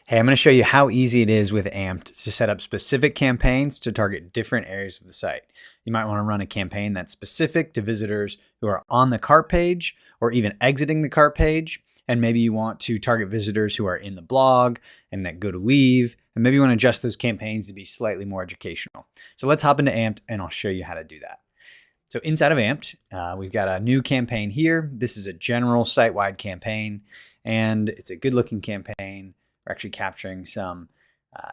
Hey, I'm going to show you how easy it is with Amped to set up specific campaigns to target different areas of the site. You might want to run a campaign that's specific to visitors who are on the cart page or even exiting the cart page. And maybe you want to target visitors who are in the blog and that go to leave. And maybe you want to adjust those campaigns to be slightly more educational. So let's hop into Amped and I'll show you how to do that. So inside of Amped, we've got a new campaign here. This is a general site-wide campaign, and it's a good-looking campaign. We're actually capturing some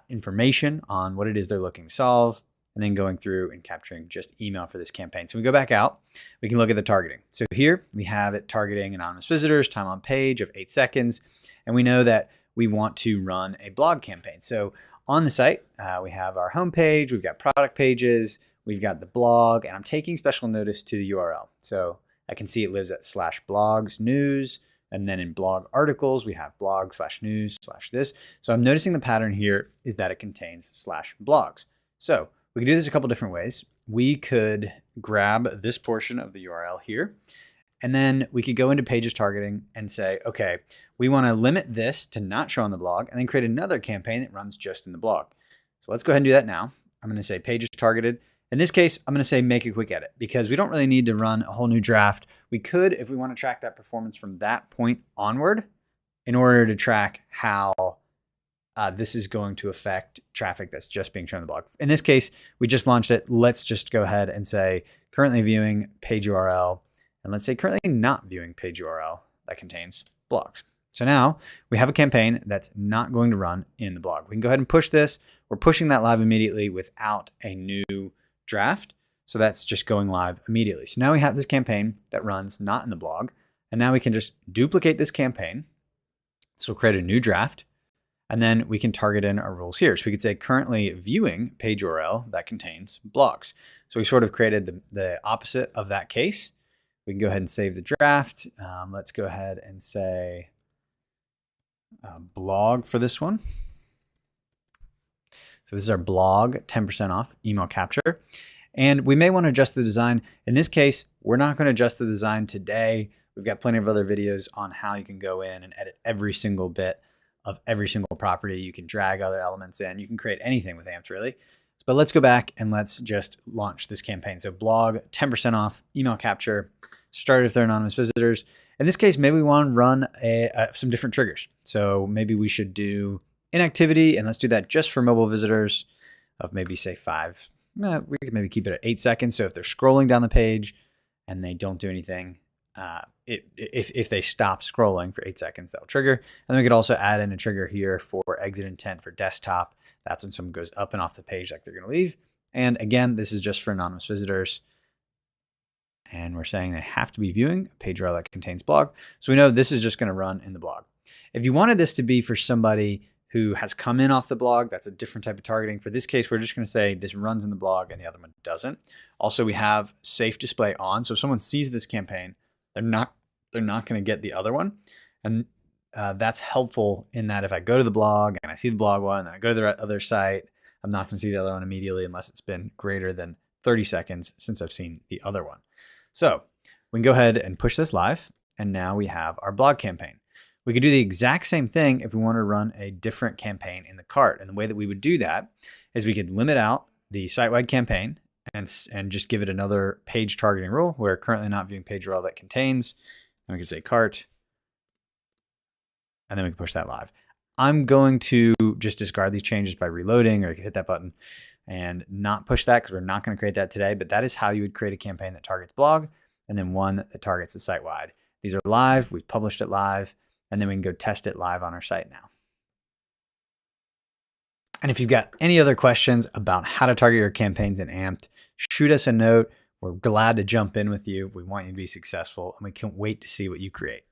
information on what it is they're looking to solve, and then going through and capturing just email for this campaign. So we go back out, we can look at the targeting. So here we have it targeting anonymous visitors, time on page of 8 seconds, and we know that we want to run a blog campaign. So on the site, we have our homepage, we've got product pages, we've got the blog, and I'm taking special notice to the URL. So I can see it lives at /blogs news, and then in blog articles, we have blog/news/this. So I'm noticing the pattern here is that it contains /blogs. So we can do this a couple different ways. We could grab this portion of the URL here, and then we could go into pages targeting and say, okay, we want to limit this to not show on the blog, and then create another campaign that runs just in the blog. So let's go ahead and do that now. I'm going to say pages targeted. In this case, I'm going to say make a quick edit because we don't really need to run a whole new draft. We could, if we want to track that performance from that point onward, in order to track how this is going to affect traffic that's just being shown on the blog. In this case, we just launched it. Let's just go ahead and say currently viewing page URL, and let's say currently not viewing page URL that contains blogs. So now we have a campaign that's not going to run in the blog. We can go ahead and push this. We're pushing that live immediately without a new draft. So that's just going live immediately. So now we have this campaign that runs not in the blog. And now we can just duplicate this campaign. So we'll create a new draft. And then we can target in our rules here. So we could say currently viewing page URL that contains blogs. So we sort of created the opposite of that case. We can go ahead and save the draft. Let's go ahead and say blog for this one. So this is our blog, 10% off email capture. And we may want to adjust the design. In this case, we're not going to adjust the design today. We've got plenty of other videos on how you can go in and edit every single bit of every single property. You can drag other elements in. You can create anything with Amped, really. But let's go back and let's just launch this campaign. So blog, 10% off email capture, start if they're anonymous visitors. In this case, maybe we want to run some different triggers. So maybe we should do inactivity, and let's do that just for mobile visitors of maybe say 5. We could maybe keep it at 8 seconds. So if they're scrolling down the page and they don't do anything, if they stop scrolling for 8 seconds, that'll trigger. And then we could also add in a trigger here for exit intent for desktop. That's when someone goes up and off the page like they're going to leave. And again, this is just for anonymous visitors. And we're saying they have to be viewing a page URL that contains blog. So we know this is just going to run in the blog. If you wanted this to be for somebody who has come in off the blog, that's a different type of targeting. For this case, we're just going to say this runs in the blog and the other one doesn't. Also, we have safe display on. So if someone sees this campaign, they're not going to get the other one. And that's helpful in that if I go to the blog and I see the blog one and then I go to the other site, I'm not going to see the other one immediately unless it's been greater than 30 seconds since I've seen the other one. So we can go ahead and push this live. And now we have our blog campaign. We could do the exact same thing if we want to run a different campaign in the cart. And the way that we would do that is we could limit out the site-wide campaign and just give it another page targeting rule where currently not viewing page URL that contains. And we could say cart. And then we can push that live. I'm going to just discard these changes by reloading, or you can hit that button and not push that because we're not going to create that today. But that is how you would create a campaign that targets blog and then one that targets the site-wide. These are live. We've published it live. And then we can go test it live on our site now. And if you've got any other questions about how to target your campaigns in Amped, shoot us a note. We're glad to jump in with you. We want you to be successful, and we can't wait to see what you create.